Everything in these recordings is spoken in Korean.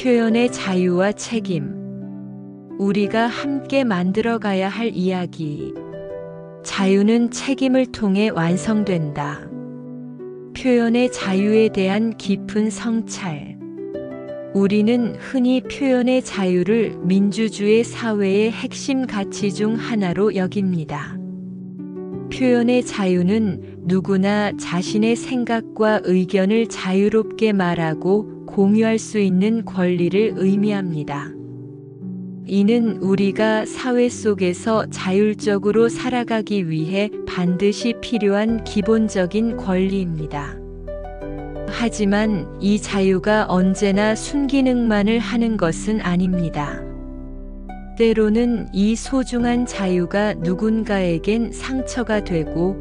표현의 자유와 책임. 우리가 함께 만들어가야 할 이야기. 자유는 책임을 통해 완성된다. 표현의 자유에 대한 깊은 성찰. 우리는 흔히 표현의 자유를 민주주의 사회의 핵심 가치 중 하나로 여깁니다. 표현의 자유는 누구나 자신의 생각과 의견을 자유롭게 말하고 공유할 수 있는 권리를 의미합니다. 이는 우리가 사회 속에서 자율적으로 살아가기 위해 반드시 필요한 기본적인 권리입니다. 하지만 이 자유가 언제나 순기능만을 하는 것은 아닙니다. 때로는 이 소중한 자유가 누군가에겐 상처가 되고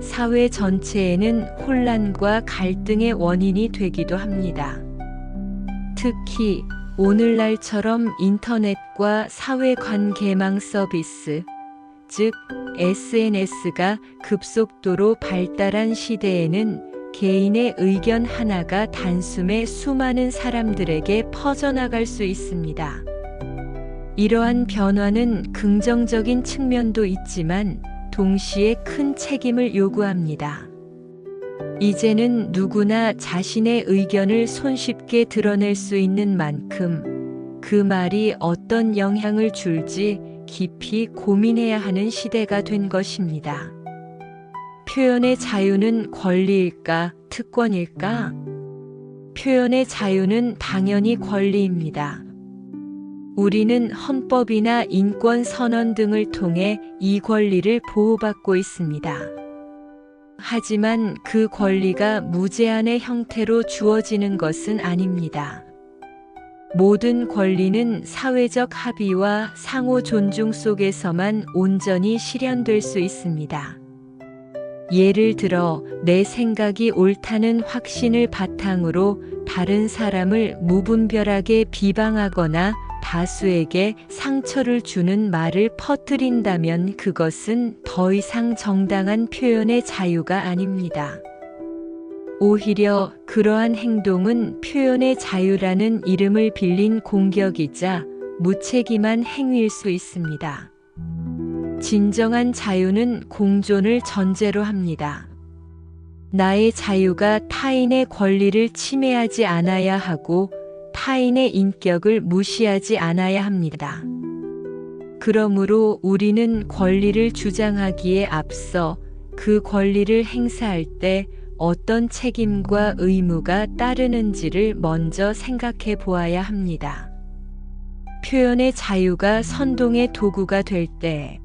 사회 전체에는 혼란과 갈등의 원인이 되기도 합니다. 특히 오늘날처럼 인터넷과 사회관계망 서비스, 즉 SNS가 급속도로 발달한 시대에는 개인의 의견 하나가 단숨에 수많은 사람들에게 퍼져나갈 수 있습니다. 이러한 변화는 긍정적인 측면도 있지만 동시에 큰 책임을 요구합니다. 이제는 누구나 자신의 의견을 손쉽게 드러낼 수 있는 만큼 그 말이 어떤 영향을 줄지 깊이 고민해야 하는 시대가 된 것입니다. 표현의 자유는 권리일까, 특권일까? 표현의 자유는 당연히 권리입니다. 우리는 헌법이나 인권 선언 등을 통해 이 권리를 보호받고 있습니다. 하지만 그 권리가 무제한의 형태로 주어지는 것은 아닙니다. 모든 권리는 사회적 합의와 상호 존중 속에서만 온전히 실현될 수 있습니다. 예를 들어 내 생각이 옳다는 확신을 바탕으로 다른 사람을 무분별하게 비방하거나 다수에게 상처를 주는 말을 퍼뜨린다면 그것은 더 이상 정당한 표현의 자유가 아닙니다. 오히려 그러한 행동은 표현의 자유라는 이름을 빌린 공격이자 무책임한 행위일 수 있습니다. 진정한 자유는 공존을 전제로 합니다. 나의 자유가 타인의 권리를 침해하지 않아야 하고 타인의 인격을 무시하지 않아야 합니다. 그러므로 우리는 권리를 주장하기에 앞서 그 권리를 행사할 때 어떤 책임과 의무가 따르는지를 먼저 생각해 보아야 합니다. 표현의 자유가 선동의 도구가 될 때,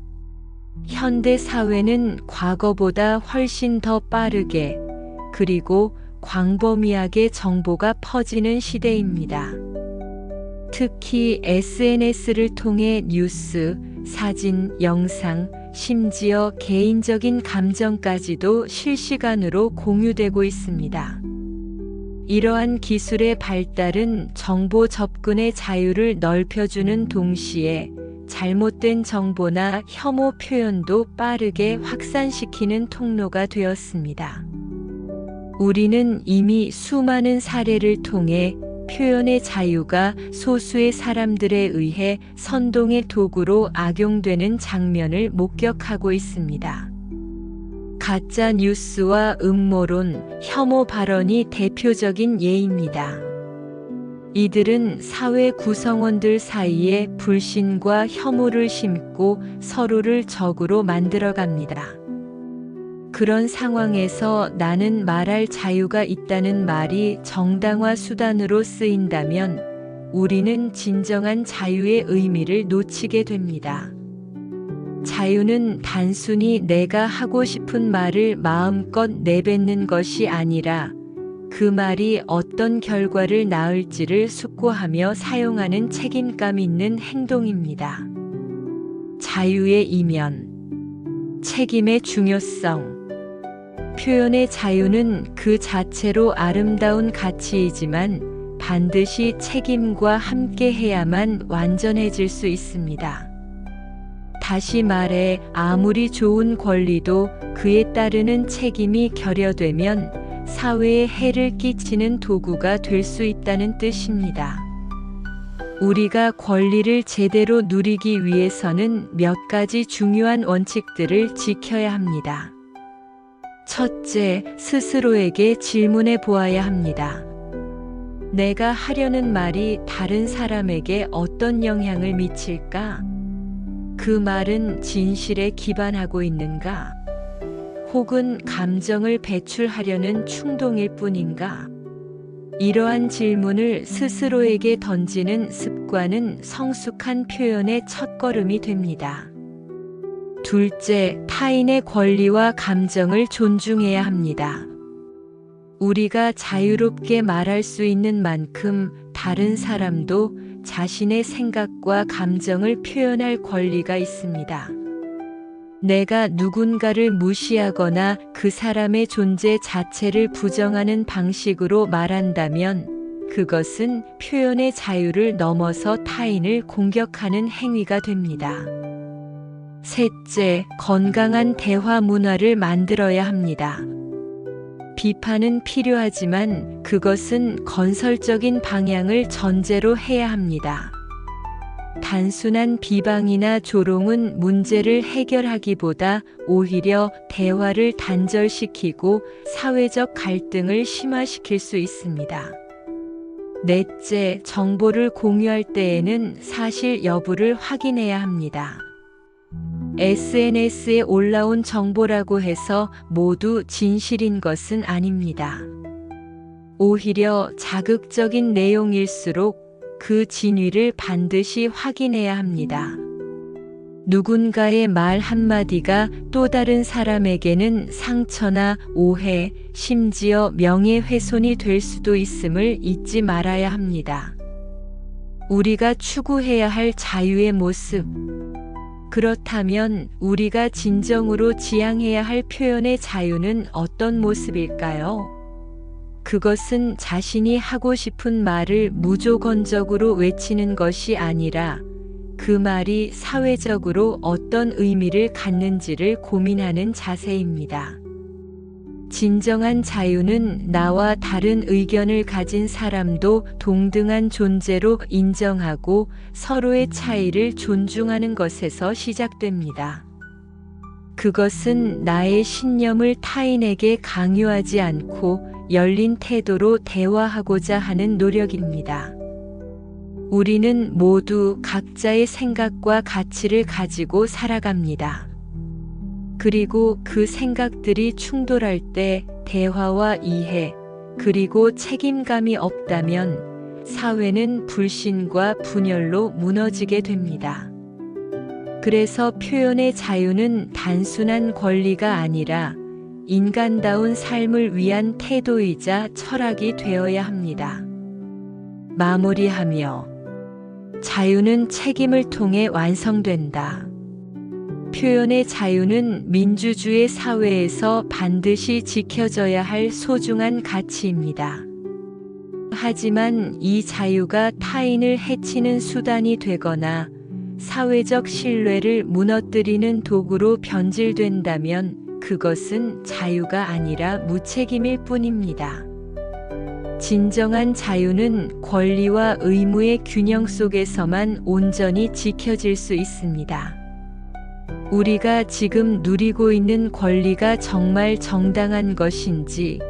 현대 사회는 과거보다 훨씬 더 빠르게 그리고 광범위하게 정보가 퍼지는 시대입니다. 특히 SNS를 통해 뉴스, 사진, 영상, 심지어 개인적인 감정까지도 실시간으로 공유되고 있습니다. 이러한 기술의 발달은 정보 접근의 자유를 넓혀주는 동시에 잘못된 정보나 혐오 표현도 빠르게 확산시키는 통로가 되었습니다. 우리는 이미 수많은 사례를 통해 표현의 자유가 소수의 사람들에 의해 선동의 도구로 악용되는 장면을 목격하고 있습니다. 가짜 뉴스와 음모론, 혐오 발언이 대표적인 예입니다. 이들은 사회 구성원들 사이에 불신과 혐오를 심고 서로를 적으로 만들어갑니다. 그런 상황에서 나는 말할 자유가 있다는 말이 정당화 수단으로 쓰인다면 우리는 진정한 자유의 의미를 놓치게 됩니다. 자유는 단순히 내가 하고 싶은 말을 마음껏 내뱉는 것이 아니라 그 말이 어떤 결과를 낳을지를 숙고하며 사용하는 책임감 있는 행동입니다. 자유의 이면, 책임의 중요성. 표현의 자유는 그 자체로 아름다운 가치이지만 반드시 책임과 함께 해야만 완전해질 수 있습니다. 다시 말해 아무리 좋은 권리도 그에 따르는 책임이 결여되면 사회에 해를 끼치는 도구가 될 수 있다는 뜻입니다. 우리가 권리를 제대로 누리기 위해서는 몇 가지 중요한 원칙들을 지켜야 합니다. 첫째, 스스로에게 질문해 보아야 합니다. 내가 하려는 말이 다른 사람에게 어떤 영향을 미칠까? 그 말은 진실에 기반하고 있는가? 혹은 감정을 배출하려는 충동일 뿐인가? 이러한 질문을 스스로에게 던지는 습관은 성숙한 표현의 첫걸음이 됩니다. 둘째, 타인의 권리와 감정을 존중해야 합니다. 우리가 자유롭게 말할 수 있는 만큼 다른 사람도 자신의 생각과 감정을 표현할 권리가 있습니다. 내가 누군가를 무시하거나 그 사람의 존재 자체를 부정하는 방식으로 말한다면 그것은 표현의 자유를 넘어서 타인을 공격하는 행위가 됩니다. 셋째, 건강한 대화 문화를 만들어야 합니다. 비판은 필요하지만 그것은 건설적인 방향을 전제로 해야 합니다. 단순한 비방이나 조롱은 문제를 해결하기보다 오히려 대화를 단절시키고 사회적 갈등을 심화시킬 수 있습니다. 넷째, 정보를 공유할 때에는 사실 여부를 확인해야 합니다. SNS에 올라온 정보라고 해서 모두 진실인 것은 아닙니다. 오히려 자극적인 내용일수록 그 진위를 반드시 확인해야 합니다. 누군가의 말 한마디가 또 다른 사람에게는 상처나 오해, 심지어 명예훼손이 될 수도 있음을 잊지 말아야 합니다. 우리가 추구해야 할 자유의 모습. 그렇다면 우리가 진정으로 지향해야 할 표현의 자유는 어떤 모습일까요? 그것은 자신이 하고 싶은 말을 무조건적으로 외치는 것이 아니라 그 말이 사회적으로 어떤 의미를 갖는지를 고민하는 자세입니다. 진정한 자유는 나와 다른 의견을 가진 사람도 동등한 존재로 인정하고 서로의 차이를 존중하는 것에서 시작됩니다. 그것은 나의 신념을 타인에게 강요하지 않고 열린 태도로 대화하고자 하는 노력입니다. 우리는 모두 각자의 생각과 가치를 가지고 살아갑니다. 그리고 그 생각들이 충돌할 때 대화와 이해, 그리고 책임감이 없다면 사회는 불신과 분열로 무너지게 됩니다. 그래서 표현의 자유는 단순한 권리가 아니라 인간다운 삶을 위한 태도이자 철학이 되어야 합니다. 마무리하며 자유는 책임을 통해 완성된다. 표현의 자유는 민주주의 사회에서 반드시 지켜져야 할 소중한 가치입니다. 하지만 이 자유가 타인을 해치는 수단이 되거나 사회적 신뢰를 무너뜨리는 도구로 변질된다면 그것은 자유가 아니라 무책임일 뿐입니다. 진정한 자유는 권리와 의무의 균형 속에서만 온전히 지켜질 수 있습니다. 우리가 지금 누리고 있는 권리가 정말 정당한 것인지,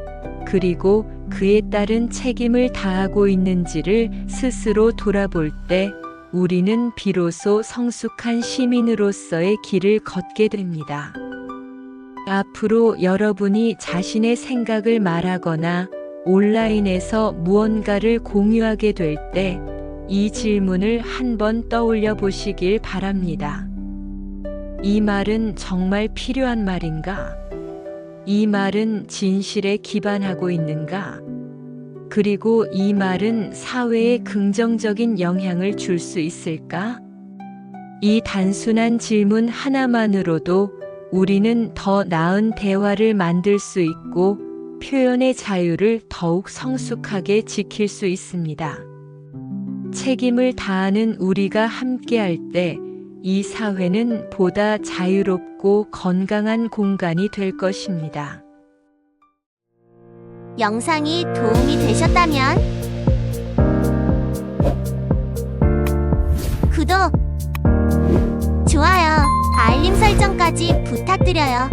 그리고 그에 따른 책임을 다하고 있는지를 스스로 돌아볼 때 우리는 비로소 성숙한 시민으로서의 길을 걷게 됩니다. 앞으로 여러분이 자신의 생각을 말하거나 온라인에서 무언가를 공유하게 될 때 이 질문을 한번 떠올려 보시길 바랍니다. 이 말은 정말 필요한 말인가? 이 말은 진실에 기반하고 있는가? 그리고 이 말은 사회에 긍정적인 영향을 줄 수 있을까? 이 단순한 질문 하나만으로도 우리는 더 나은 대화를 만들 수 있고 표현의 자유를 더욱 성숙하게 지킬 수 있습니다. 책임을 다하는 우리가 함께할 때 이 사회는 보다 자유롭고 건강한 공간이 될 것입니다. 영상이 도움이 되셨다면 설정까지 부탁드려요.